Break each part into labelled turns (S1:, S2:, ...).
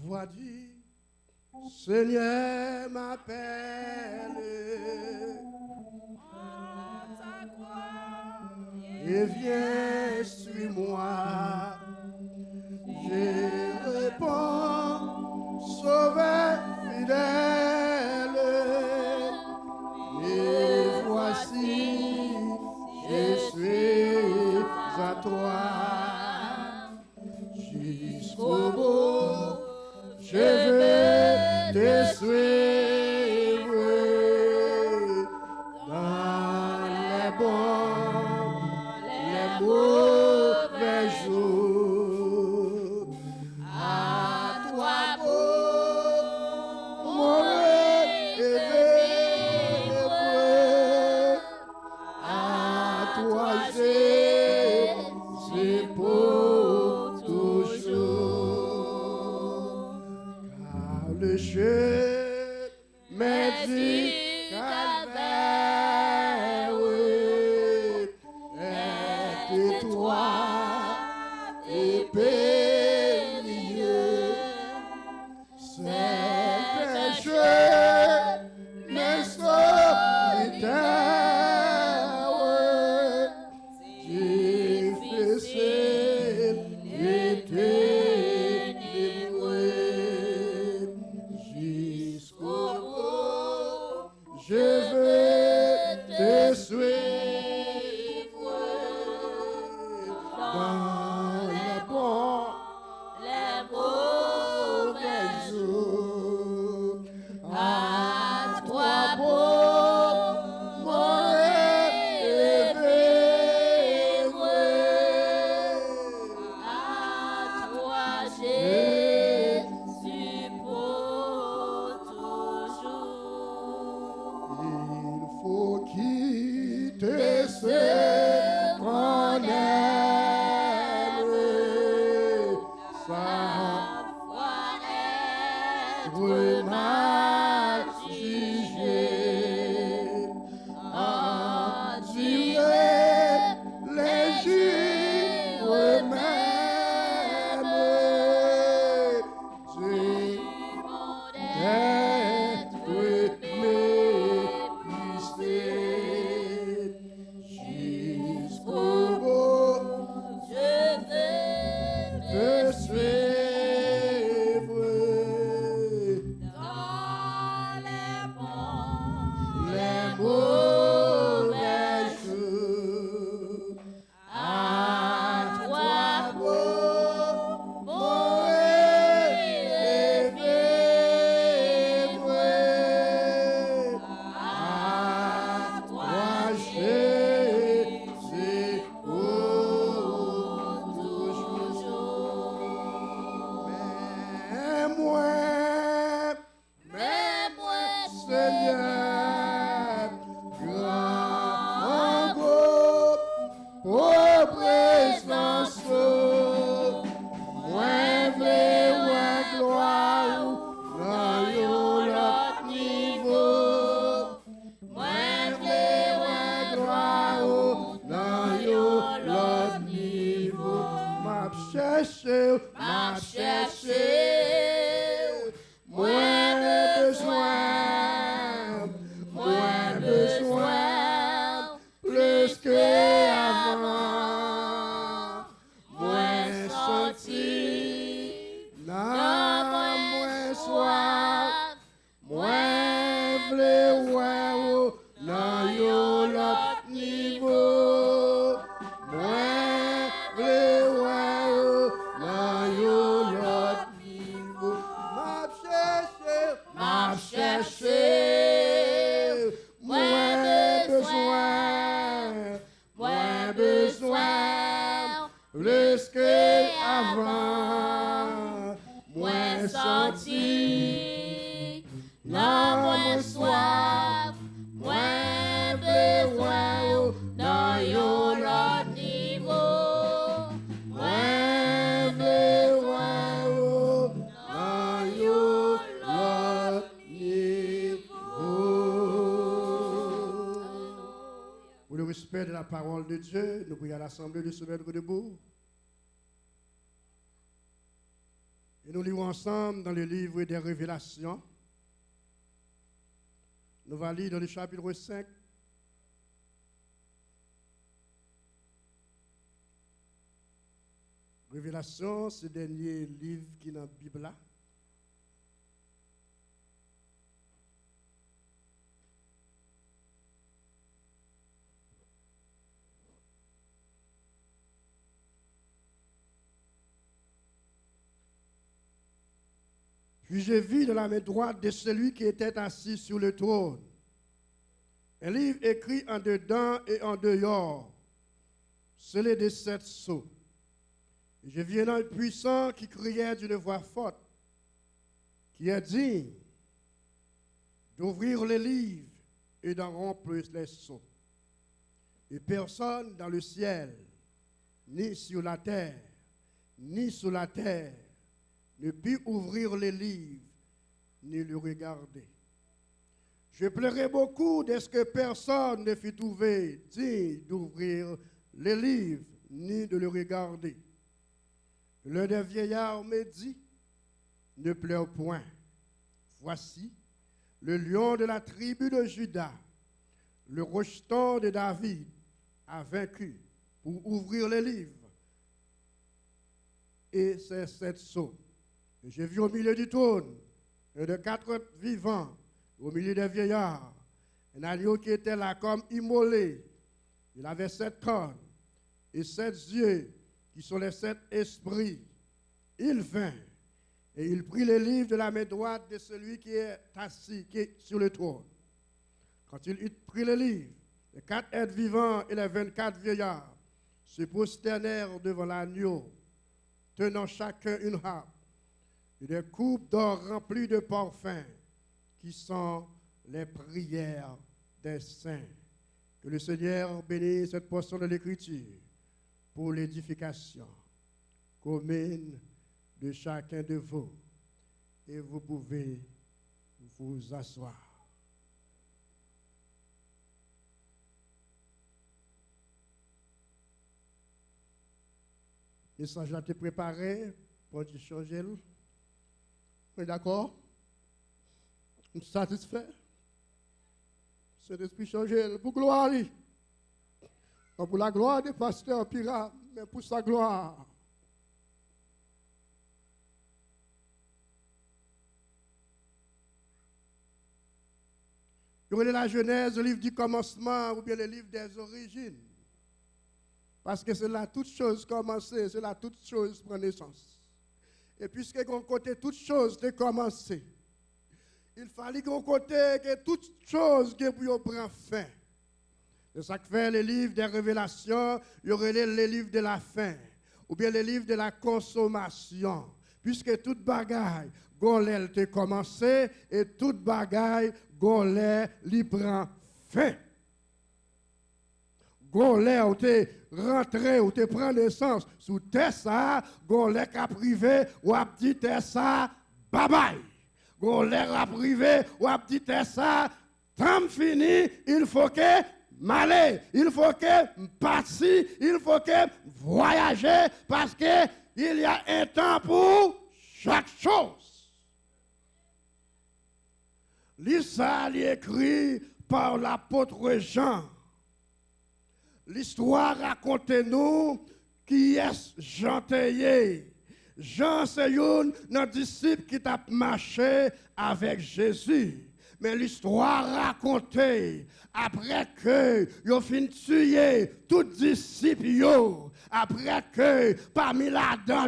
S1: voix dit, Seigneur m'appelle et viens, suis-moi. Je réponds, Sauveur fidèle, et voici, je suis à toi. Jusqu'au bout, je vais te suivre dans les bons, les mauvais jours. À toi pour mourir et vivre. À toi Jésus pour toujours. Car le chemin du calvaire est étroit et périlleux. C'est un chemin solitaire, difficile et ténébreux. Jusqu'au bout, je veux te suivre dans les bons, les mauvais jours. À toi pour mourir et vivre. À toi Jésus pour toujours. Il faut quitter ce qu'on aime, sans être mal jugé, endurer les jours même du d'être méprisé. Jusqu'au bout, je veux te suivre dans les bons, les mauvais jours. À toi pour mourir et vivre. À toi Jésus pour toujours. Mais moi, Seigneur, grand groupe, pour présence, moi, v'là gloire, dans l'autre niveau. Moi, v'là gloire, dans l'autre niveau. M'a cherché, moi besoin, plus que avant. Moi senti, non, moi soif, moi v'lè ouais, dans l'autre niveau. Moi v'lè ouais, dans l'autre niveau. M'a cherché, moi besoin, plus que avant. Moi senti, non, moi soif, moi besoin, dans l'autre niveau. Moi besoin, dans l'autre niveau. Pour le respect de la parole de Dieu, nous prions à l'Assemblée de se mettre debout. Et nous lirons ensemble dans le livre des Révélations. Nous allons lire dans le chapitre 5. Révélation, c'est le dernier livre qui est dans la Bible là. Puis j'ai vu dans la main droite de celui qui était assis sur le trône un livre écrit en dedans et en dehors, scellé de 7 sceaux. Et je vis un ange puissant qui criait d'une voix forte, qui a dit d'ouvrir les livres et d'en rompre les sceaux. Et personne dans le ciel, ni sur la terre, ni sous la terre, ne put ouvrir les livres, ni le regarder. Je pleurais beaucoup de ce que personne ne fut trouvé digne d'ouvrir les livres, ni de le regarder. L'un des vieillards me dit, ne pleure point. Voici, le lion de la tribu de Juda, le rejeton de David, a vaincu pour ouvrir les livres et ses 7 sceaux. Et j'ai vu au milieu du trône un de 4 vivants, au milieu des vieillards, un agneau qui était là comme immolé. Il avait 7 cornes et 7 yeux, qui sont les 7 esprits. Il vint et il prit les livres de la main droite de celui qui est assis, qui est sur le trône. Quand il eut pris les livres, les 4 êtres vivants et les 24 vieillards se prosternèrent devant l'agneau, tenant chacun une harpe et des coupes d'or remplies de parfums, qui sont les prières des saints. Que le Seigneur bénisse cette portion de l'Écriture pour l'édification commune de chacun de vous. Et vous pouvez vous asseoir. Le message a été préparé pour changer. Vous êtes d'accord? Nous sommes satisfaits. Cet esprit changé pour gloire. Pas pour la gloire des pasteurs pirates, mais pour sa gloire. Il y aurait la Genèse, le livre du commencement, ou bien le livre des origines. Parce que c'est là toute chose commencée, c'est là toute chose prend naissance. Et puisque qu'on côté toute chose de commencer, il fallait qu'on côté que toute chose qui pour prendre fin. C'est ça que fait les livres des révélations, il y aurait les livres de la fin, ou bien les livres de la consommation. Puisque toute bagaille, gonlel te commencé, et toute bagaille, gonlel li prend fin. Gonlel ou te rentré, ou te prend naissance, sous terre ça, gonlel ka privé, ou a dit terre ça, bye bye. Gonlel a privé, ou a dit terre ça, temps fini, il faut que m'aller, il faut que partir, il faut que voyager, parce que il y a un temps pour chaque chose. L'histoire est écrit par l'apôtre Jean. L'histoire raconte-nous qui est Jean Théier. Jean, c'est un disciple qui a marché avec Jésus. Mais l'histoire racontée, après que yo fin tuer tout disciple yo, après que parmi là-dedans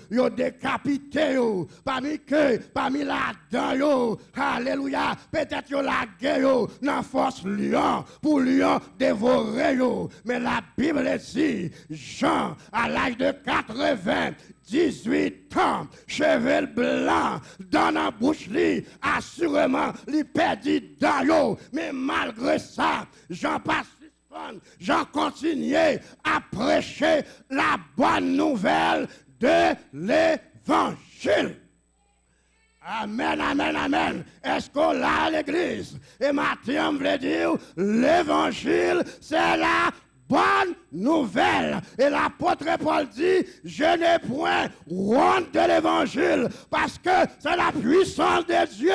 S1: yo décapité yo, parmi là-dedans yo, alléluia, peut-être yo la guerre yo, dans force lion, pour lion dévorer yo. Mais la Bible dit, Jean, à l'âge de 18 ans, cheveux blancs, dans la bouche li, assurément, li perdu dans yo. Mais malgré ça, Jean passe, Jean continue à prêcher la bonne nouvelle de l'évangile. Amen, amen, amen. Est-ce qu'on l'a à l'église? Et Matthieu me veut dire, l'évangile, c'est la bonne nouvelle. Et l'apôtre Paul dit, je n'ai point honte de l'évangile parce que c'est la puissance de Dieu.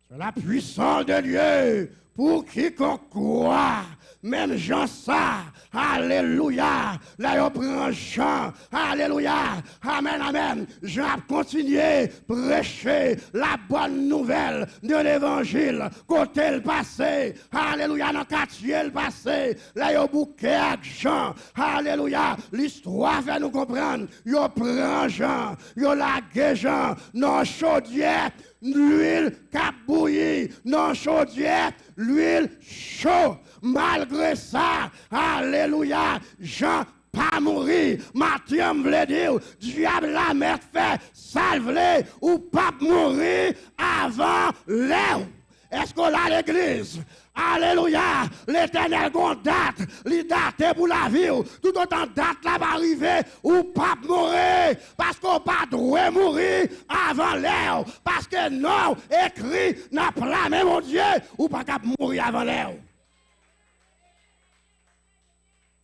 S1: C'est la puissance de Dieu pour quiconque croit. Même Jean ça, alléluia, là il prend Jean, alléluia, amen, amen. Jean a continué prêcher la bonne nouvelle de l'évangile, côté le passé, alléluia, dans le quartier le passé, là il bouquet avec Jean, alléluia, l'histoire fait nous comprendre, il prend Jean, il lague Jean, non chaudière, l'huile cap bouillie, non chaudière, l'huile chaude. Malgré ça, alléluia, Jean pas mourir. Matthieu voulait dire, diable la mère fait salver ou pas mourir avant l'heure. Est-ce qu'on a l'église? Alléluia, l'Éternel gon date, li date pour la vie, tout autant date là va arriver ou pas mourir, parce qu'on pas droit mourir avant l'heure, parce que non, écrit n'a pas même mon Dieu, ou pas cap mourir avant l'heure.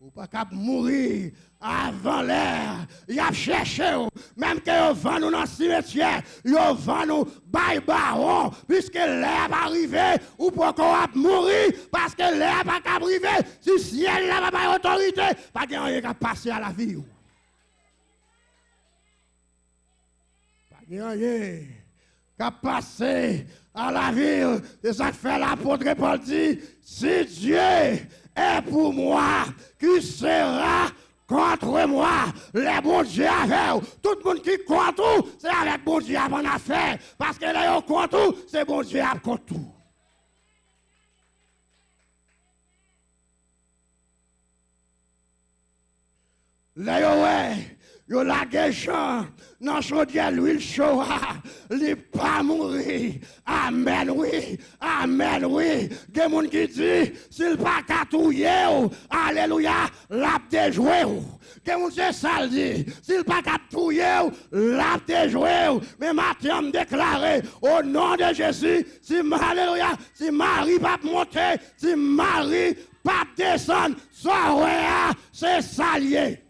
S1: Ou pas cap mourir avant l'heure. Il a cherché, même que vous vendez nous dans le cimetière, vous vendez nous bail baron, puisque l'heure va arriver, ou pourquoi mourir, parce que l'heure va arriver, si le ciel n'a pas autorité, pas qu'il y a passer à la vie. Pas qu'il y a passer à la vie. C'est ça que fait l'apôtre Paul dit, si Dieu est pour moi, qui sera contre moi, les bons dieux avec tout le monde qui compte tout, c'est avec bon Dieu avant affaire, parce que les compte tout, c'est bon Dieu à compte tout. Les yo la guéchant, non chaudière l'huile chaude, li pas mourir. Amen, oui. Amen, oui. Des gens qui dit, s'il pas catouillé, alléluia, l'a déjoué. Des gens c'est ça dit, s'il pas catouillé, l'a déjoué. Mais Matthieu me déclaré, au nom de Jésus, si alléluia, si Marie pas monter, si Marie pas descendre, ça c'est salier.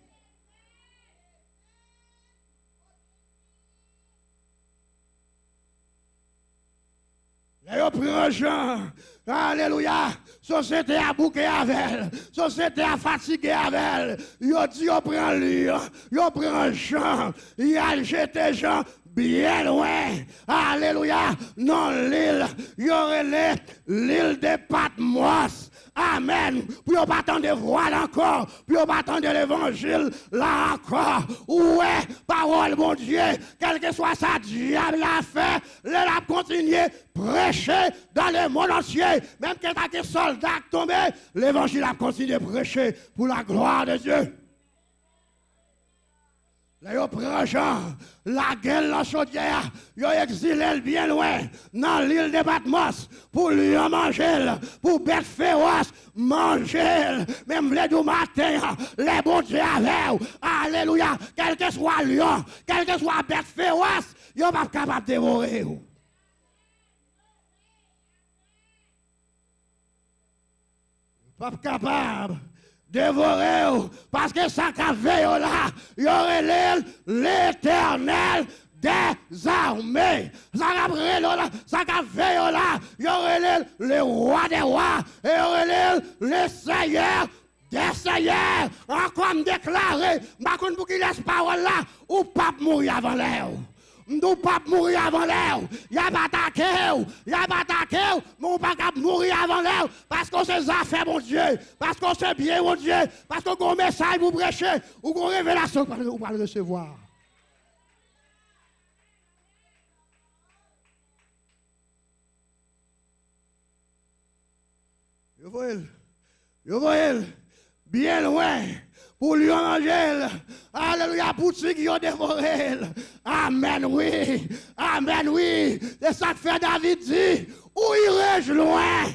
S1: Là, il prend Jean. Alléluia. Société a bouqué avec elle. Société a fatigué avec elle. Il dit, il prend lui. Il prend Jean. Il a jeté Jean bien loin. Alléluia. Non, l'île. Il y aurait l'île de Patmos. Amen. Puis on va attendre voir encore. Puis on va attendre l'évangile là encore. Ouais, parole mon Dieu. Quel que soit ça, diable a fait. Elle a continué prêcher dans le monde entier. Même quand il y a des soldats tombés, l'évangile a continué prêcher pour la gloire de Dieu. Là, il prend Jean, la gueule, la chaudière, il exilé bien loin, dans l'île de Patmos, pour lui manger, pour bête féroce, manger, même les deux matins, les bons dieux avec, alléluia, quel que soit lion, quel que soit bête féroce, il n'est pas capable de dévorer. Pas capable. Dévorer, parce que ça qu'a fait là, il y aurait l'Éternel des armées. Ça qu'a fait là, il y aurait le roi des rois, et il y aurait le seigneur des seigneurs. Encore me déclarer, ma pour qu'il laisse parole là, ou pas mourir avant l'heure. Nous pas mourir avant l'heure. Il a pas attaqué, mais on pas mourir avant l'heure parce qu'on sait ça fait mon Dieu, parce qu'on sait bien mon Dieu, parce qu'on a un message pour prêcher ou une révélation pour le recevoir. Vous voyez, bien loin. Pour lui manger, alléluia, pour ceux qui ont dévoré. Amen, oui. Amen, oui. C'est ça que fait David dit. Où irai-je loin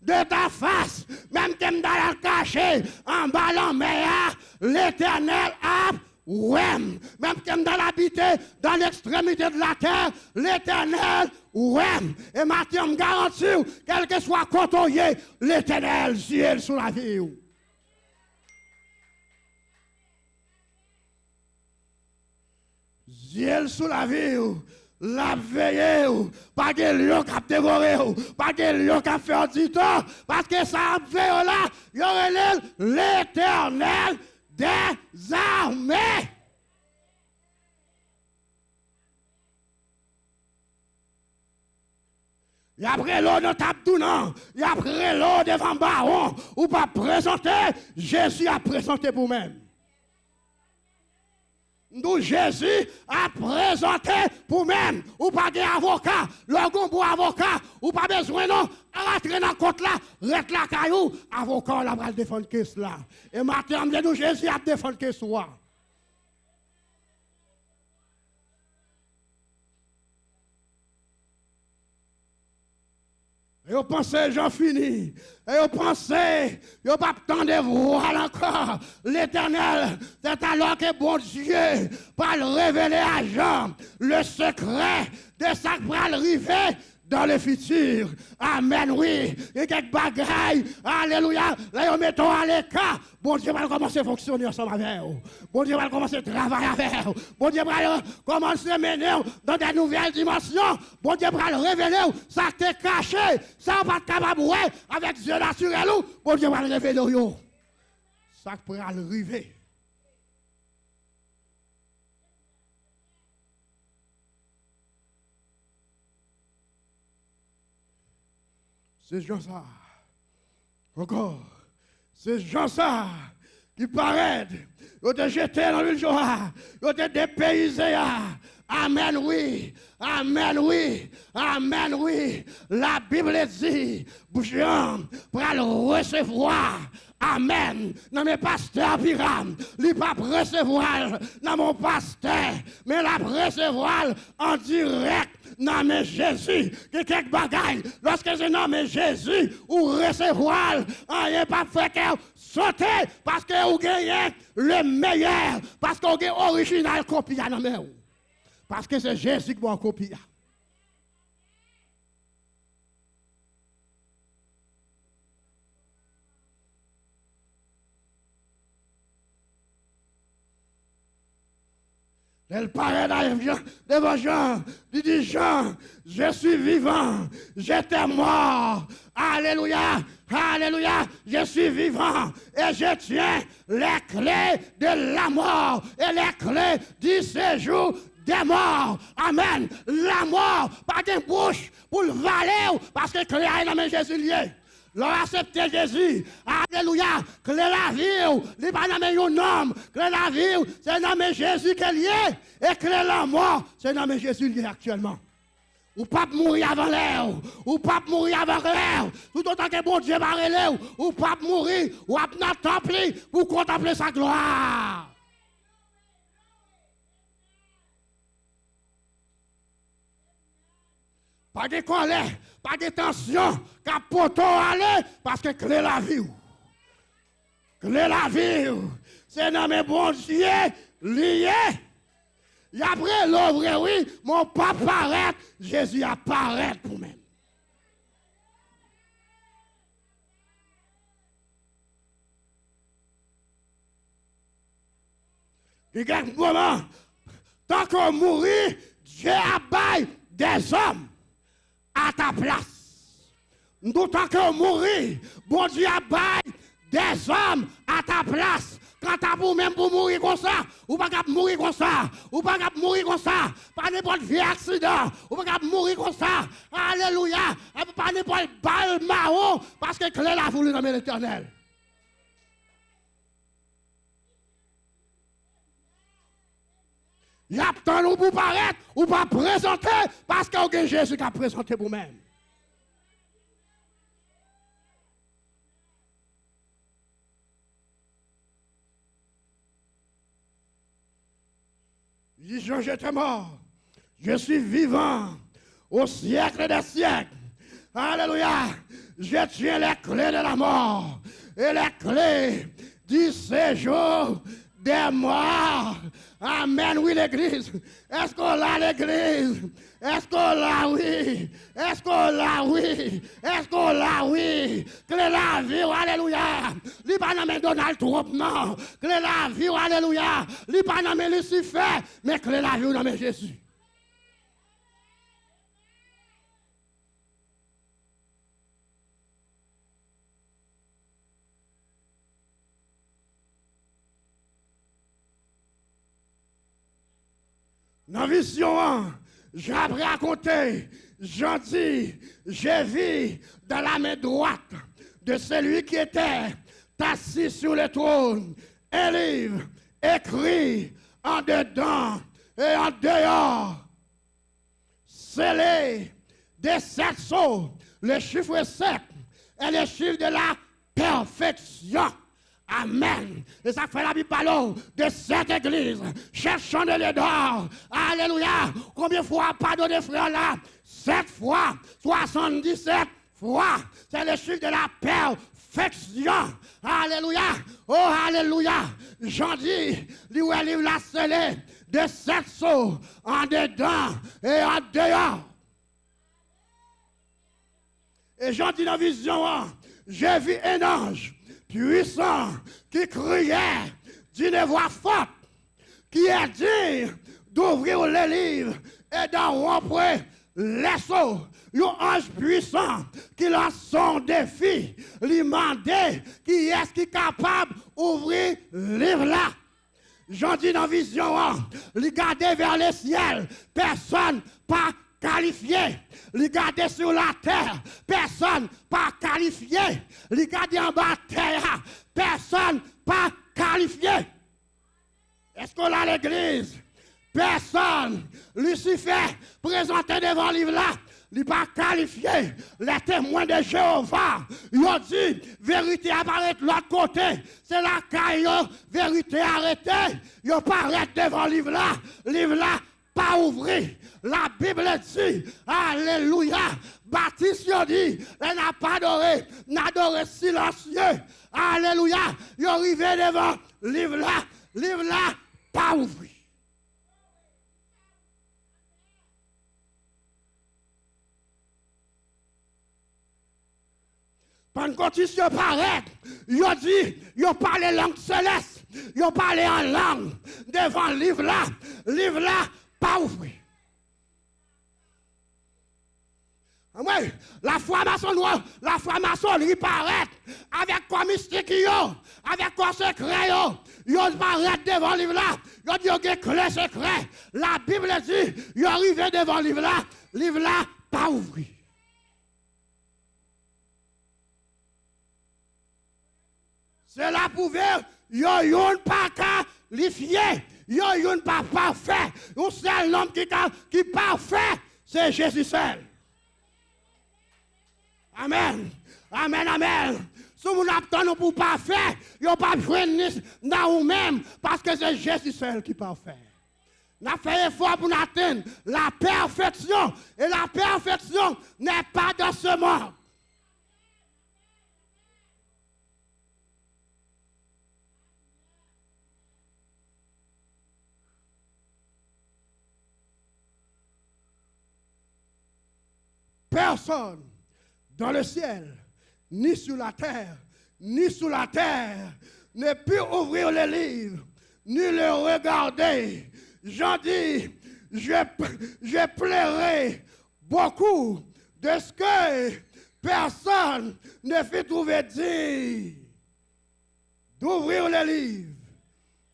S1: de ta face, même que dans la caché, en bas la mer, l'Éternel a ouais. Même qu'elle dans l'habiter, dans l'extrémité de la terre, l'Éternel, ouais. Et maintenant, me garantis, quel que soit côté, l'Éternel, ciel sous la vie. Ciel sous la vie. La veille, pas de lion qui a dévoré, pas de lion qui a fait du temps, parce que ça veille là, il y aurait l'Éternel des armées. Et après l'eau de Tabdounan, et après l'eau devant Baron, ou pas présenter, Jésus a présenté pour même. Nous, Jésus a présenté pour même, ou pas d'avocat, le bon avocat, ou pas besoin non, rentrer dans le compte là, reste la caillou, avocat là va défendre caisse là. Et maintenant, nous, Jésus a défendre caisse là. Et vous pensez, j'en finis. Et vous pensez, vous pas attendre voir encore. L'Éternel, c'est alors que bon Dieu va le révéler à Jean le secret de ça qui va arriver dans le futur. Amen, oui. Il y a quelques bagailles. Alléluia. Là, nous mettons à l'écart. Bon Dieu va commencer à fonctionner ensemble avec vous. Bon Dieu va commencer à travailler avec vous. Bon Dieu va commencer à mener dans des nouvelles dimensions. Bon Dieu va le révéler. Ça t'est caché. Ça va pas être capable de voir avec Dieu naturel. Bon Dieu va le révéler. Ça pourra arriver. C'est Jean ça. Encore. C'est Jean ça qui paraît. Ils te jeté dans l'huile joie. Ils te dépaysé. Amen, oui. Amen, oui. Amen, oui. La Bible dit, Jean pour le recevoir. Amen. Non, mais pasteur Piram, il ne pas recevoir dans mon pasteur, mais la recevoir en direct. Non, mais Jésus, que quelques bagailles, lorsque je nomme Jésus, ou recevoir, rien pas fait que sauter, parce que vous gagnez le meilleur, parce que vous gagnez original copie dans mes mains. Parce que c'est Jésus qui va copier. Elle paraît devant Jean, il dit Jean, je suis vivant, j'étais mort, alléluia, alléluia, je suis vivant et je tiens les clés de la mort et les clés du séjour des morts. Amen. La mort, pas de bouche pour le valer, parce que clé est dans Jésus lié. L'on accepte Jésus. Alléluia. Que la vie, il n'est pas nommé un homme. Que la vie, c'est nommé Jésus qui est lié. Et que la mort, c'est nommé Jésus lié actuellement. Ou pas mourir avant l'heure. Ou pas mourir avant l'heure. Tout autant que bon Dieu va relève. Ou pas mourir. Ou à notre temple pour contempler sa gloire. Pas de colère, pas de tension, capote aller, parce que clé la vie. Clé la vie, c'est dans mes bons Dieu lié. Et après l'œuvre, oui, mon papa paraît, Jésus apparaît pour même. Il y a un moment, tant qu'on mourit, Dieu abaille des hommes à ta place. Nous, tant que mourir, bon Dieu abaille des hommes à ta place. Quand tu as pour même pour mourir comme ça, ou pas capable mourir comme ça, ou pas capable mourir comme ça, pas n'importe quel accident, ou pas capable mourir comme ça. Alléluia, pas n'importe balle marron, parce que Claire a voulu nommer l'Éternel. Il y a tant nous pour paraître ou pas présenter parce qu'il y a Jésus qui a présenté pour même. Il dit, j'étais mort, je suis vivant au siècle des siècles. Alléluia, je tiens les clés de la mort et les clés du séjour des morts. Amen, oui, l'église. Est-ce qu'on l'a l'église? Est-ce qu'on l'a, oui? Est-ce qu'on l'a, oui? Est-ce qu'on l'a, oui? Que la vie, alléluia. Li pas nommé Donald Trump, non. Que la vie, alléluia. Li pas nommé Lucifer, mais que la vie, nommé Jésus. Dans la vision, j'ai raconté, j'en dis, j'ai vu dans la main droite de celui qui était assis sur le trône un livre écrit en dedans et en dehors, scellé des 7 sceaux. Le chiffre 7 est le chiffre de la perfection. Amen. Et ça fait la Bible parle de cette église. Cherchons de l'or. Alléluia. Combien de fois pardonner frère là? 7 fois. 77 fois. C'est le chiffre de la perfection. Alléluia. Oh, alléluia. J'en dis, lui livre la scellé de 7 sceaux en dedans et en dehors. Et j'en dis dans la vision, j'ai vu un ange puissant qui criait d'une voix forte, qui a dit d'ouvrir les livres et d'en rompre les sceaux. Un ange puissant qui lance son défi, lui demandait qui est-ce qui est capable d'ouvrir le livre là. J'en dis dans la vision, regarder vers le ciel, personne pas qualifié. Regardez sur la terre, personne pas qualifié. Regardez en bas de terre, personne pas qualifié. Est-ce qu'on a l'église? Personne. Lucifer présenté devant le livre là, il n'est pas qualifié. Les témoins de Jéhovah, ils ont dit, vérité apparaît de l'autre côté. C'est la caille, vérité arrêtée. Ils apparaissent devant le livre là, pas ouvert. La Bible dit, alléluia, Baptiste dit, elle n'a pas adoré, n'a adoré silencieux. Alléluia, ils arrivé devant le livre là, pas ouvert. Pendant que tu se paraît, ils ont dit, ils ont parlé langue céleste, ils ont parlé en langue devant le livre là, pas ouvert. Oui, la franc-maçonnerie paraît avec quoi mystique, avec quoi secret, ils paraît devant le livre là, ils ont dit, ils ont clé secret. La Bible dit, ils arrivé devant le livre là, pas ouvert. Cela pouvait, yon pas qualifié, yon pas parfait. Un seul homme qui est parfait, c'est Jésus seul. Amen. Amen, amen. Si vous n'attendez pour parfait, yon pas prendre dans vous-même, parce que c'est Jésus seul qui est parfait. Nous avons fait effort pour atteindre la perfection, et la perfection n'est pas dans ce monde. Personne dans le ciel, ni sur la terre, ne peut ouvrir le livre, ni le regarder. J'en dis, je plairai beaucoup de ce que personne ne fait trouver dire. D'ouvrir le livre,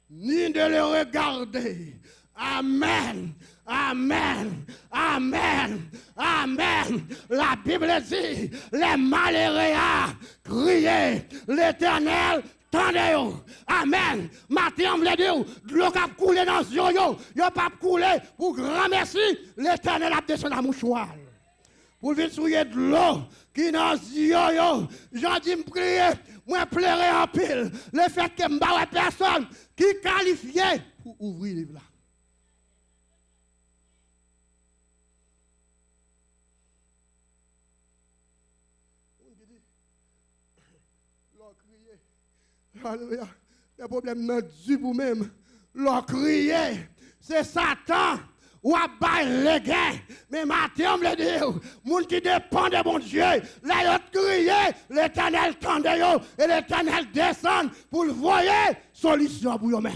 S1: ni de le regarder. Amen. Amen, amen, amen. La Bible dit, les malheureux a crié, l'Éternel tendez-vous. Amen. Matin, on veut dire, de l'eau qui a coulé dans les yeux, il n'y a pas coulé pour grand merci, l'Éternel a descendu à mouchoir. Pour venir souiller de l'eau qui est dans les yeux, j'en dis me prier, moi pleurer en pile. Le fait que je ne personne qui est qualifié pour ouvrir le livre là. Alléluia. des problèmes dans du pour même. Leur crier, c'est Satan. Ou à bailler les gains. Mais matin, on me dit, les gens qui dépendent de mon Dieu, là, ils crient, l'Éternel tende et l'Éternel descend pour le voir solution pour eux-mêmes.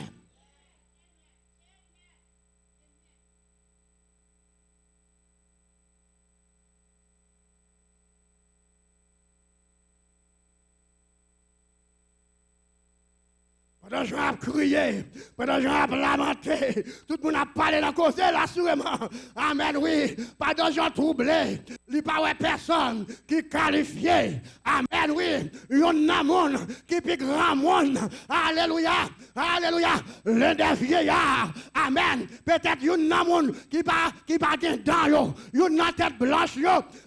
S1: Pendant que je vais crier, pendant que je vais lamenter, tout le monde a parlé dans le cause là, sûrement. Amen, oui. Pendant que je troublé, il n'y a pas personne qui est qualifié. Amen, oui. Il y a un monde qui est plus grand monde. Alléluia, alléluia. L'un des vieillards. Amen. Peut-être il y a un monde qui n'est pas dans l'eau. Il y a une tête blanche.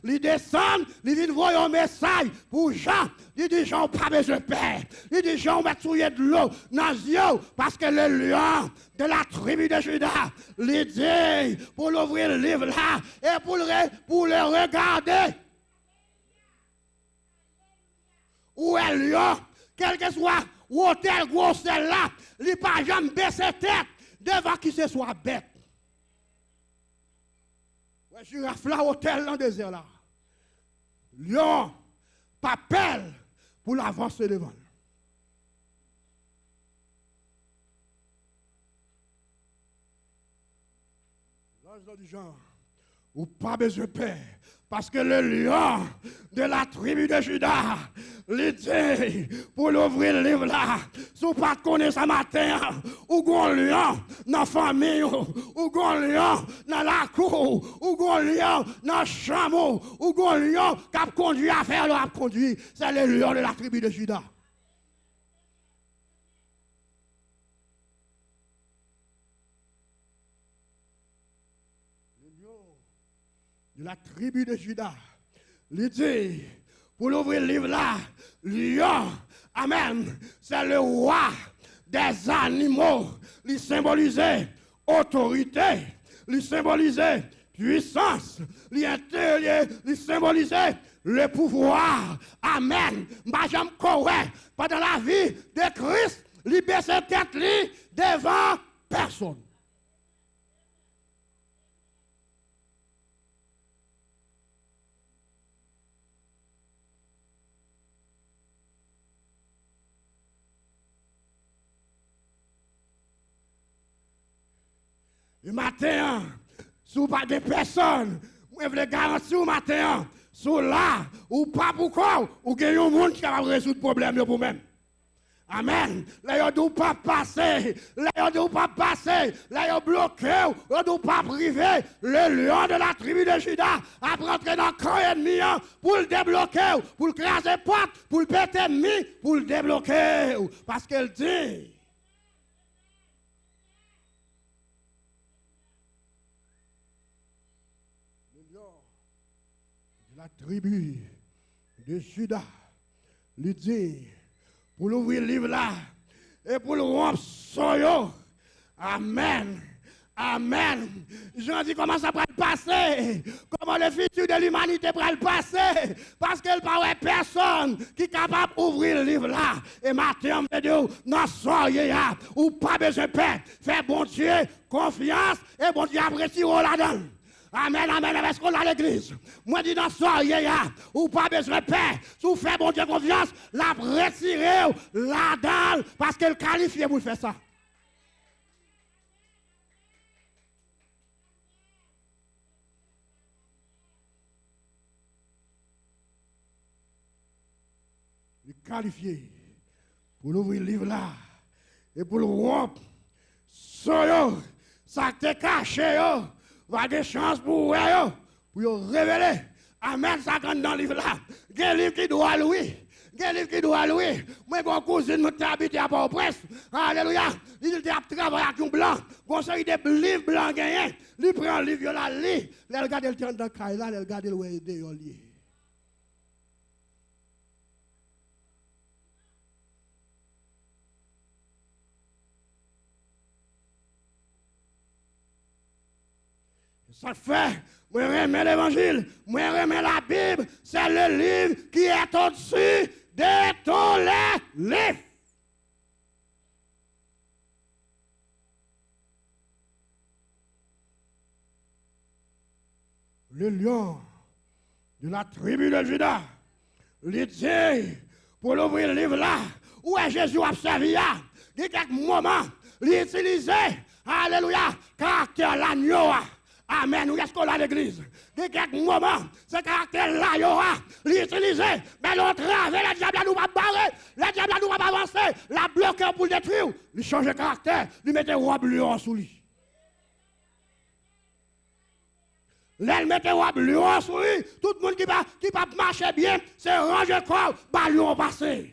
S1: Il descend, il vient voir un message pour Jean. Il dit, Jean, pas besoin de paix. Il dit, Jean, on va souiller de l'eau dans les yeux parce que le lion de la tribu de Juda, il dit, pour l'ouvrir le livre là et pour le regarder. Où est le lion? Quel que soit l'hôtel gros celle-là, il n'a pas jamais baissé tête devant qui ce soit bête. Ouais, girafe là, hôtel dans le désert là. Lion, pas pelle pour l'avancer devant. L'ange du genre, ou pas besoin de paix, parce que le lion de la tribu de Juda, l'idée pour l'ouvrir le livre là, si vous ne connaissez pas ce matin, ou gon lion dans la famille, ou gon lion dans la cour, ou gon lion dans le chameau, ou gon lion qui a conduit à faire le conduit, c'est le lion de la tribu de Juda. De la tribu de Juda, l'idée pour l'ouvrir le livre là, lion, amen, c'est le roi des animaux, il symbolisait autorité, il symbolisait puissance, il symbolisait le pouvoir, amen, j'aime correct, pendant la vie de Christ, il baisse tête devant personne. Le matin, si pas de personne, je veux garantir au matin, sous là, ou pas pourquoi, ou qu'il y a un monde qui va résoudre le problème pour vous-même. Amen. Là, il ne pas passer. Là, il ne pas passer. Là, il bloqué. Il ne pas priver. Le lion de la tribu de Juda a rentré dans le camp ennemi pour le débloquer, pour le craser porte, pour le péter ennemi, pour le débloquer. Parce qu'elle dit. La tribu de Juda lui dit pour l'ouvrir le livre là et pour le rompre soyo. Amen. Amen. Je dis comment ça va le passer. Comment le futur de l'humanité va le passer. Parce qu'il n'y a personne qui est capable d'ouvrir le livre là. Et matin, on me dit, non, soyez là. Ou pas besoin de paix. Fais bon Dieu confiance et bon Dieu apprécie là-dedans. Amen, amen, est-ce qu'on a l'église? Moi, je dis dans ça, ou pas besoin de paix. Si vous faites bon Dieu confiance, la retirer là-dedans, parce qu'elle qualifie pour faire ça. Il est qualifié pour l'ouvrir le livre là, et pour le rompre, ça te cache, va avoir des chances pour révéler. Amen, ça quand dans le livre là. Il y a un livre qui doit louer. Il y a un livre qui doit louer. Moi, mon cousin, je habité à Port-au-Prince. Alléluia. Il a travaillé avec un blanc. Bon, ça, il a des livres blancs gagnés. Il prend le livre, il a lu. Il regarde le temps dans le caille là, il regarde le way de lié. Ça fait, moi remets l'évangile, moi remets la Bible, c'est le livre qui est au-dessus de tous les livres. le lion de la tribu de Juda, il dit, pour l'ouvrir le livre là, où est Jésus a servi, il y a quelques moments, il utilisait, alléluia, caractère l'agneau. Amen. Où est-ce qu'on a l'église? De quelques moments, ce caractère-là, il y aura l'utiliser. Mais l'autre, le diable nous va barrer, le diable nous va avancer, la bloquer pour le détruire. Il change de caractère, il mettait robe lion sous lui. Elle mettait robe lion sous lui. Tout le monde qui va marcher bien, c'est ranger corps, bah lion passé.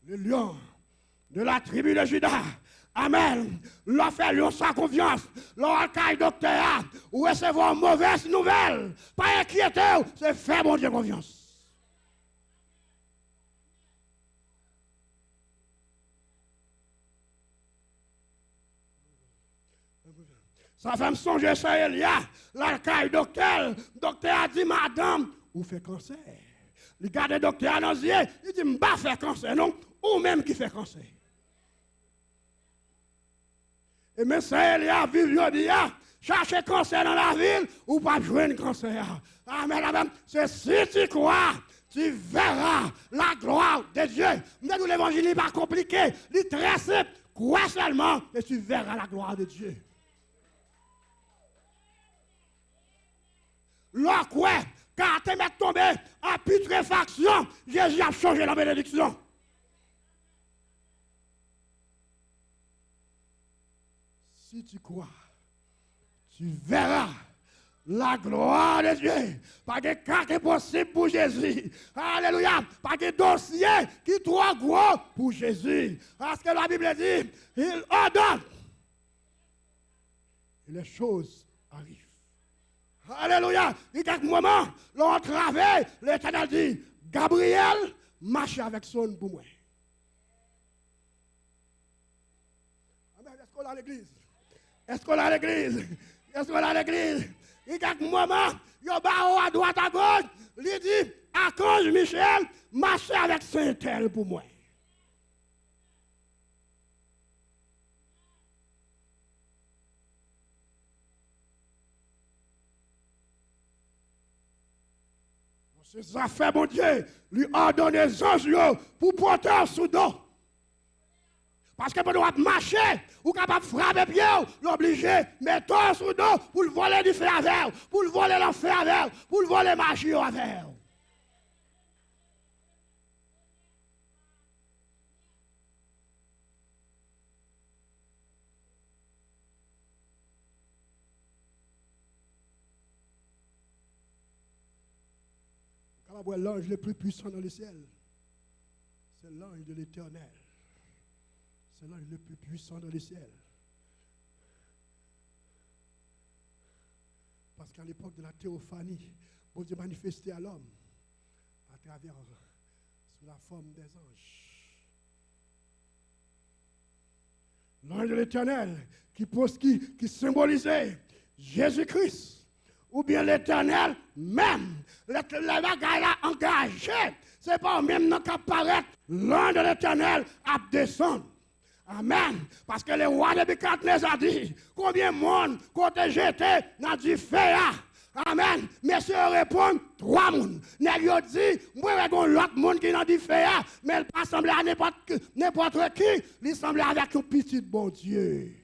S1: Le lion de la tribu de Juda. Amen. Leur fait lion sans confiance. Leur caille docteur. Ou recevoir mauvaise nouvelle. Pas inquiéter. C'est faire mon Dieu confiance. Ça fait me songer ça, Elia. Leur caille docteur. Docteur a dit, madame, vous faites cancer. Il garde le docteur dans les yeux. Il dit, je ne vais pas faire cancer, non. Ou même qui fait cancer. Et même ça, il y a vivre, chercher cancer dans la ville, ou pas jouer un cancer. Amen, amen. C'est si tu crois, tu verras la gloire de Dieu. Mais l'évangile n'est pas compliqué, il est très simple. Crois seulement, et tu verras la gloire de Dieu. Là, quoi, quand tu es tombé en putréfaction, Jésus a changé la bénédiction. Si tu crois, tu verras la gloire de Dieu. Pas de cas qui est possible pour Jésus. Alléluia. Pas de dossier qui est trop gros pour Jésus. Parce que la Bible dit, il ordonne. Et les choses arrivent. Alléluia. Il y a quelques moments, l'on travaille, l'Éternel dit, Gabriel, marche avec son pour moi. Amen. Est-ce qu'on a l'église? Est-ce qu'on a l'église? Est-ce qu'on a l'église? Il y a quelques moments, il y a à droite, à gauche, il dit, Archange Michel, marchez avec Saint-Tel pour moi. C'est affaires, mon Dieu, lui ordonne les anges pour porter un sous-dos. Parce que pour nous marcher, ou capable de frapper pied, l'obliger, mettre un sous-dos pour le voler du feu à verre, pour le voler l'enfer à verre, pour le voler magie à verre. L'ange le plus puissant dans le ciel, c'est l'ange de l'Éternel. C'est l'ange le plus puissant dans le ciel. Parce qu'à l'époque de la théophanie, bon Dieu manifestait à l'homme à travers, sous la forme des anges. L'ange de l'Éternel qui symbolisait Jésus-Christ. Ou bien l'Éternel même, la bagaille là engagé, c'est pas même non qu'apparaître, l'ange de l'Éternel à descendre. Amen. Parce que le roi de Nebuchadnezzar a dit, combien de monde côté jeté dans du feu. Amen. Messieurs répondent, 3 personnes. Nèg yo dit, moi avec l'autre monde qui dans du feu, mais il pas semblé à n'importe qui, il semblait avec un petit bon Dieu.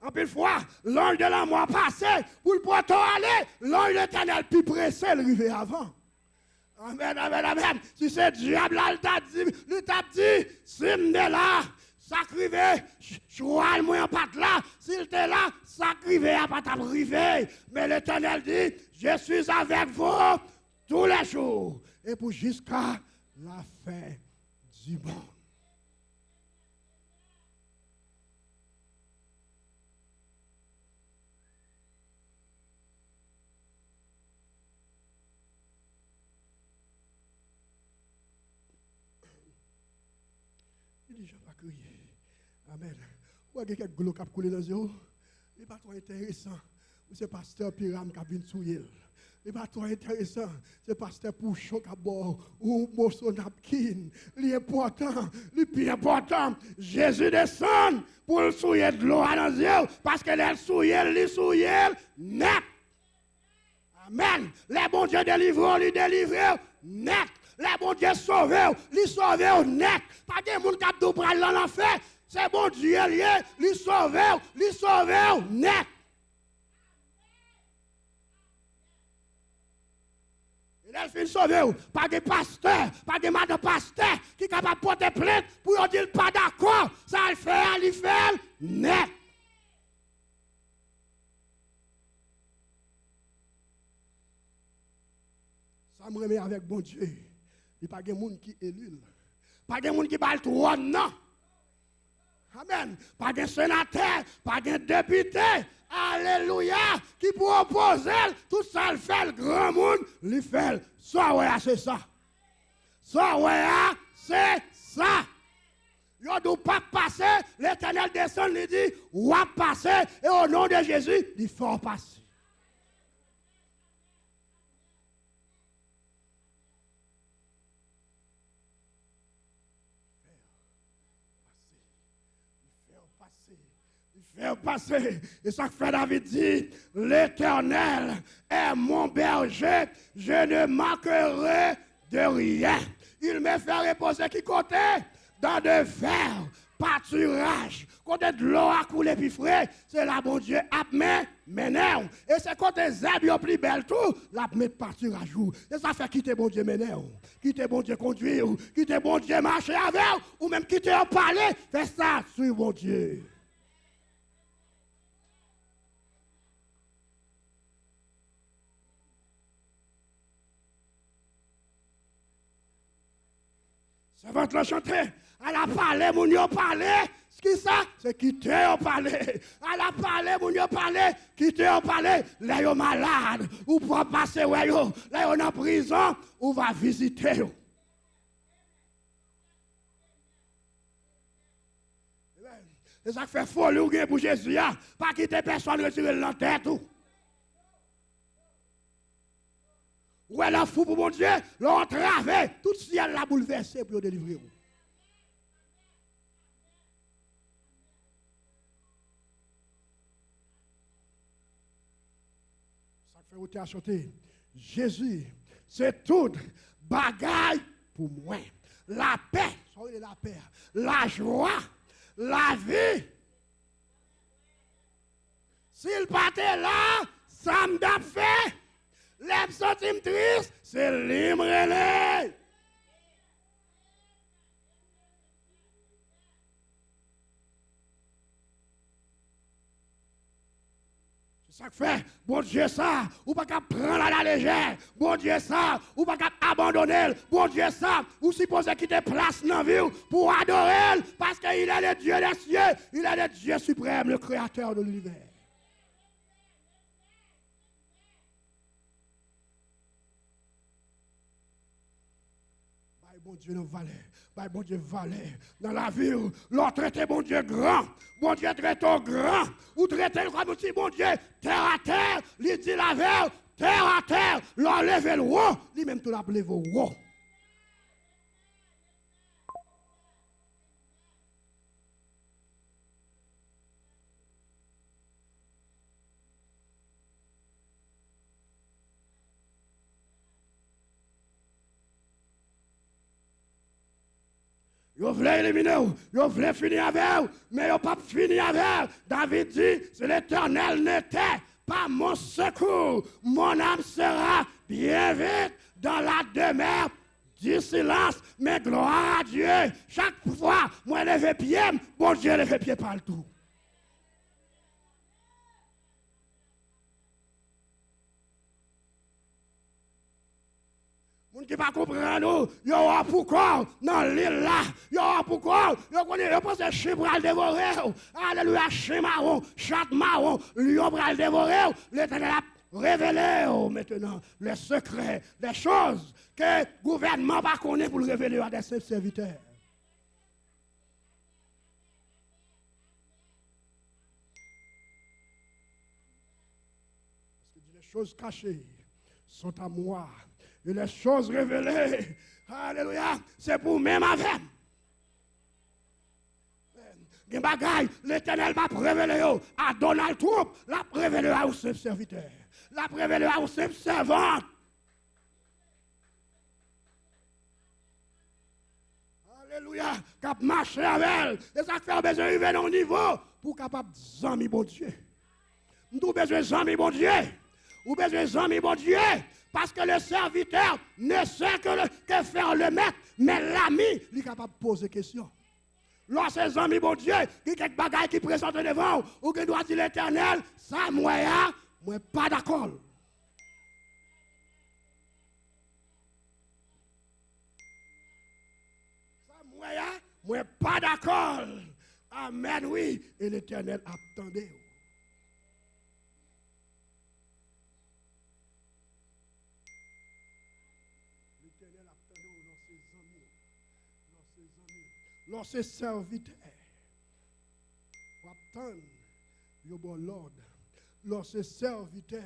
S1: En plus fois, l'ange de la mort passé, pour le poteau aller, l'ange de l'Éternel plus pressé, le rivé avant. Amen, amen, amen. Si c'est diable là, il t'a dit, si m'est là, ça crivé, choix moi en patte là, s'il était là, ça crivé à pas t'arriver. Mais l'Éternel dit, je suis avec vous tous les jours, et pour jusqu'à la fin du monde. Il dit, je vais crier. Amen. Ou quelqu'un qui a coulé dans zéro. Ce n'est pas trop intéressant. C'est pasteur Piram qui a venu souiller. Ce n'est pas trop intéressant. C'est pasteur Pouchon qui a boire ou morceau napkin. L'important, le plus important, Jésus descend pour le souiller de l'eau dans zéro. Parce que les souiller net. Amen. Les bons dieux délivrent, lui délivrent net. Les bons dieux sauvent, lui sauvent net. Pas de monde qui a tout pris dans l'enfer. C'est bon Dieu lié, lui sauvent net. Il a fait sauver, pas de pasteur, pas de madame pasteur qui est capable de porter plainte pour dire pas d'accord. Ça le fait, il fait net. Ça me remet avec bon Dieu. Il n'y a pas de monde qui élu. Pas de monde qui bat le trône, non. Amen. Pas de sénateur, pas de député. Alléluia. Qui pour opposer, tout ça le fait, le grand monde, il fait. Ça, ouais, c'est ça. Ça, ouais, c'est ça. Yo ne pas passer, l'Éternel descend, il dit, ou va passer, et au nom de Jésus, il faut passer. Faire passer. Et ça que fait David dit, l'Éternel est mon berger, je ne manquerai de rien. Il me fait reposer qui côté? Dans de verts pâturages. Côté de l'eau à couler puis frais, c'est là bon Dieu a mené. Et c'est côté zèbre yo plus belle tout, la mettre pâturage. Et ça fait quitter bon Dieu mené. Quitter bon Dieu conduire, quitter bon Dieu marcher avec, ou même quitter en parler, fais ça sur bon Dieu. Ça va te le chanter. Elle a parlé, mon yo parlé. Ce qui ça? C'est quitter en parler. Elle a parlé, mon yo parlé. Quitter en parler. Là, yo malade. Ou pour passer, ouais, yo. Là, yo en prison. Ou va visiter, yo. C'est ça qui fait folie ou bien pour Jésus. Pas quitter personne, retirer la tête. Ou elle a fou pour mon Dieu, l'ont travé, tout ciel l'a bouleversé pour délivrer. Ça fait où tu as chanté. Jésus, c'est tout bagaille pour moi. La paix, soyez la paix, la joie, la vie. S'il partait là, ça me d'a fait. Les sentim triste, c'est libre. C'est ça que fait, bon Dieu ça, ou pas qu'à prendre à la légère, bon Dieu ça, ou pas qu'à abandonner, bon Dieu ça, ou supposé quitter place dans la vie pour adorer, parce qu'il est le Dieu des cieux, il est le Dieu suprême, le créateur de l'univers. Bon Dieu nous valait, bon Dieu valait dans la ville, l'on traite bon Dieu grand, bon Dieu traite grand, ou traite comme si bon Dieu terre à terre, il dit la veille, terre à terre, l'on lève le haut, lui même tout l'a levé au haut. Vous voulez éliminer, vous voulez finir avec, mais vous pas fini avec. David dit, c'est l'Éternel n'était pas mon secours. Mon âme sera bien vite dans la demeure du silence. Mais gloire à Dieu. Chaque fois, moi, lève pied, bon Dieu, lève pied partout. Moun qui pas comprendre, yo a pourquoi dans l'île là, yo a pourquoi, yo connaît, yo pense chien pral dévorer. Alléluia, chien marron, chat marron, lion pral dévorer. L'Éternel a révélé maintenant les secrets, les choses que le gouvernement pas connaît pour le révéler à des serviteurs. Les choses cachées sont à moi. Et les choses révélées, alléluia, c'est pour même avec. L'Éternel va révéler à Donald Trump, l'a révélé à ses serviteurs, l'a révélé à ses servantes. Alléluia, cap marcher avec elle. Et ça fait besoin d'arriver à un niveau pour capable d'amis bon Dieu. Nous besoin d'amis bon Dieu. Ou besoin d'amis bon Dieu. Parce que le serviteur ne sait que faire le maître, mais l'ami, il est capable de poser des questions. Lorsque ses amis, bon Dieu, qui a quelques bagailles qui présentent devant, ou qui doit dire l'Éternel, ça, moi, pas d'accord. Ça, moi, pas d'accord. Amen, oui. Et l'Éternel attendait. L'Éternel attendait dans ses amis. Dans ses serviteurs. Ou attendre, yo bon l'ordre. Dans ses serviteurs.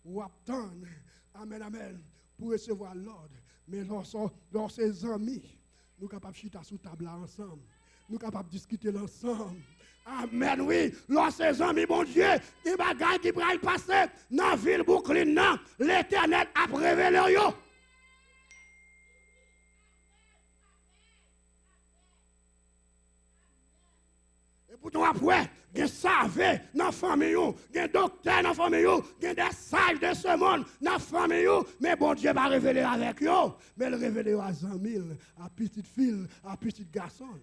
S1: Ou attendre, amen, amen, pour recevoir l'ordre. Mais dans ses amis, nous sommes capables de chiter sous table ensemble. Nous sommes capables de discuter ensemble. Amen, oui. Lorsque ses amis, bon Dieu, des bagages qui pourraient passer dans la ville Brooklyn, l'Éternel a révélé yo. Et pourtant après, il y a savé dans la famille, il y a un docteur dans la famille, il y a des sages de ce monde dans la famille, mais bon Dieu va révéler avec eux, mais il révèle à 100 000, à petite fille, à petit garçon.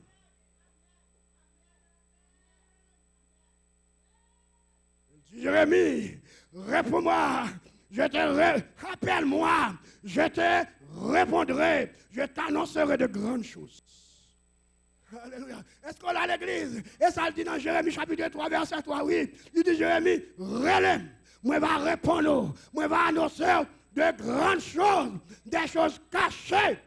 S1: Jérémie, réponds-moi, je te rappelle-moi, je te répondrai, je t'annoncerai de grandes choses. Alléluia. Est-ce qu'on a l'église? Et ça le dit dans Jérémie chapitre 3, verset 3, oui. Il dit Jérémie, relève, moi va répondre, moi va annoncer de grandes choses, des choses cachées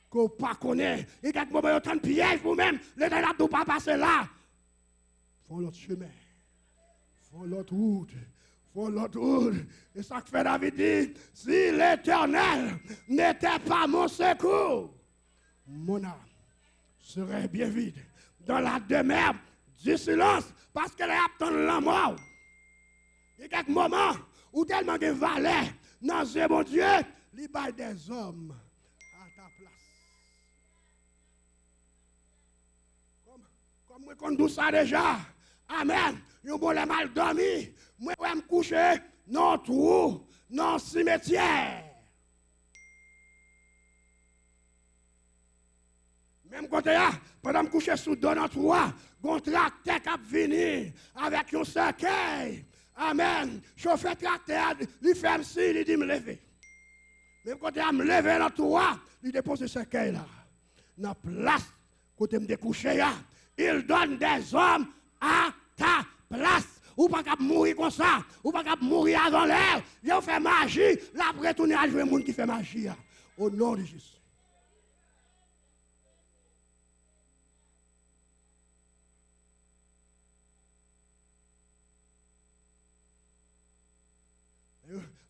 S1: qu'on ne pas connaît. Et quand vous avez autant de pièges vous-même, l'Éternel n'a pas passé là. Font l'autre chemin. Font l'autre route. Font l'autre route. Et ça que fait David dit, si l'Éternel n'était pas mon secours, mon âme serait bien vide dans la demeure du silence parce qu'elle attend la mort. Il y a quelques moments où tellement de valeur dans ce bon Dieu, il y a des hommes à ta place. Comme moi, qu'on dit ça déjà. Amen. Yo bon les mal dormi. Moi, je vais me coucher dans le trou, dans le cimetière. Même quand pendant que je couche sous dans notre roi, un tracteur qui venu avec un cercueil. Amen. Chauffeur tracteur, il fait un signe, il dit me lever. Même quand je me lever dans le roi, il dépose ce cercueil là. Dans la place, quand je me découche, il donne des hommes à ta place. Ou pas qu'à mourir comme ça, ou pas qu'à mourir avant l'heure. Il fait magie, là après tourner à jouer le monde qui fait magie. Au nom de Jésus.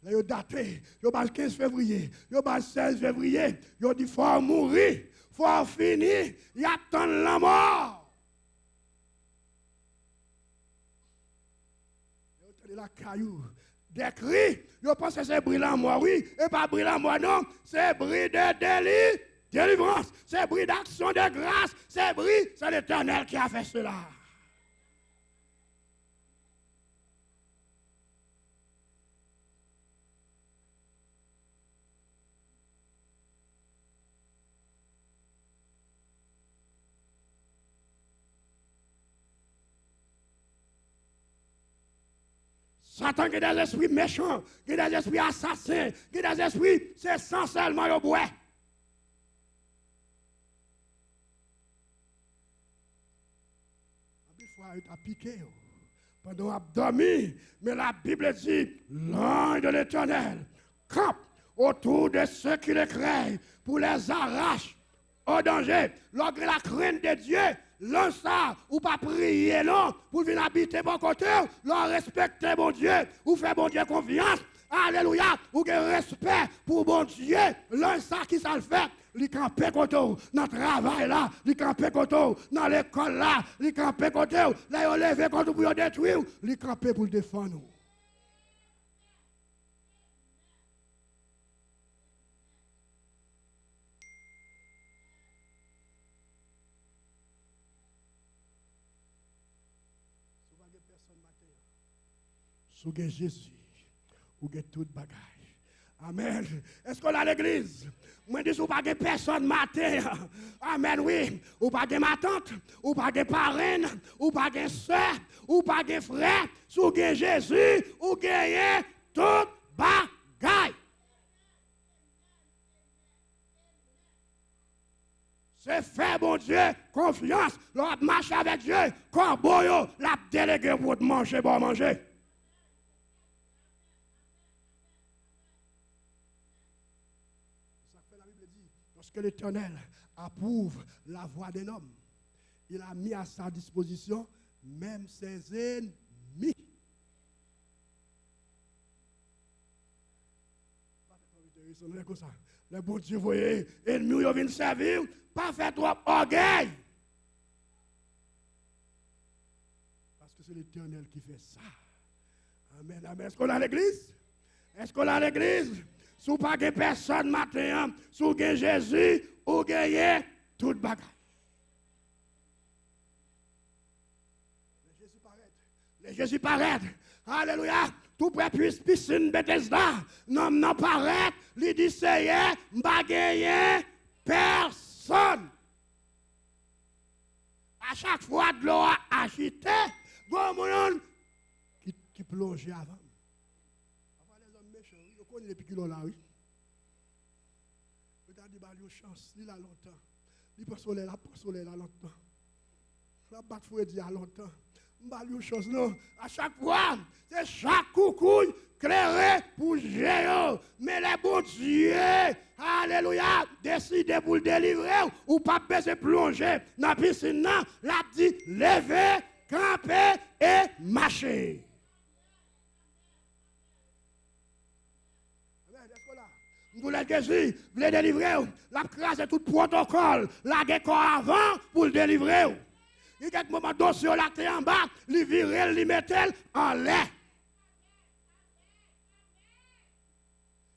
S1: Là, ils daté, ils ont le 15 février, ils ont le 16 février, ils ont dit qu'il faut mourir, il faut finir, ils attendent la mort. Ils ont entendu la caillou, des cris, ils pensent que c'est brillant moi, oui, et pas brillant moi, non, c'est bris de délivrance, c'est bris d'action de grâce, c'est bris, c'est l'Éternel qui a fait cela. Satan qui a des esprits méchants, qui a des esprits assassins, qui a des esprits, c'est essentiellement le bois. Il faut piquer pendant a dormi, mais la Bible dit, l'ange de l'Éternel campe autour de ceux qui le craignent pour les arracher au danger. Lorsque la crainte de Dieu, l'un ça, ou pas prier, non, pour venir habiter bon côté, leur respecter bon Dieu, ou faire bon Dieu confiance. Alléluia, ou que respect pour bon Dieu, l'un ça qui ça le fait. Li campé côté dans le travail là, li campé côté dans l'école là, li campé côté là yo levé contre pour détruire, li campé pour défendre nous. Sous Jésus, ou tout bagaille. Amen. Est-ce qu'on a l'église? Moi, je dis, ou pas de personne matin. Amen, oui. Ou pas de ma tante, ou pas de parraine, ou pas de soeur, ou pas de frère. Sous Jésus, ou gagne tout bagaille. C'est faire, bon Dieu, confiance. L'autre marche avec Dieu. Quand boyo, la délégué pour te manger, bon manger. Lorsque l'Éternel approuve la voix d'un homme, il a mis à sa disposition même ses ennemis. Le bon Dieu, vous voyez, ennemis, ils viennent servir, pas faire trop orgueil. Parce que c'est l'Éternel qui fait ça. Amen, amen. Est-ce qu'on a l'église? Est-ce qu'on a l'église? Si vous n'avez pas de personne matin, si vous avez Jésus, vous gagnez toute bagaille. Les Jésus paraît. Alléluia. Tout près puisse piscine Bethesda. Non paraît. Il dit c'est pas gagner personne. À chaque fois de l'eau agité, bon monde qui plongeait avant. On est depuis qu'il là, oui. Regardez, il a une chance, il a longtemps. Il peut soleil là longtemps. La batte faut dire à longtemps. Il a une chance, non. À chaque fois, c'est chaque coucouille clairé pour gérer. Mais les bons dieux, alléluia, décidez pour le délivrer ou pas baisser plonger dans la piscine, l'a dit lever, camper et marcher. Vous voulez Jésus, vous voulez délivrer, la crase tout protocole, la guerre avant pour le délivrer. Il y a quelques moments dossier là en bas, il vire, il met en l'air.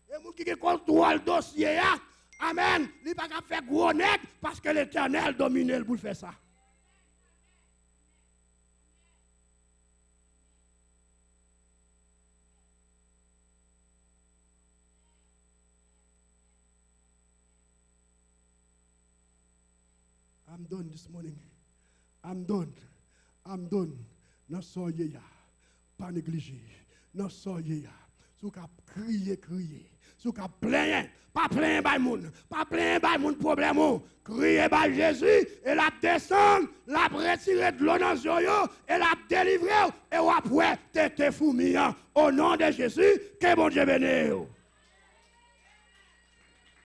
S1: Et vous qui contrôle le dossier, amen, il n'y a pas qu'à faire gros net parce que l'Éternel domine pour faire ça. I'm done this morning. I'm done. Non soyez ya. Pas négliger. Non soyez ya. Sou ka crier. Sou ka plaindre. Pas plaindre by moun. Pas plaindre by moun problème ou. Crier by Jésus et la descendre, la retirer de l'eau dans yo et la délivrer et après te fourmillant. Au nom de Jésus, que bon Dieu bénisse.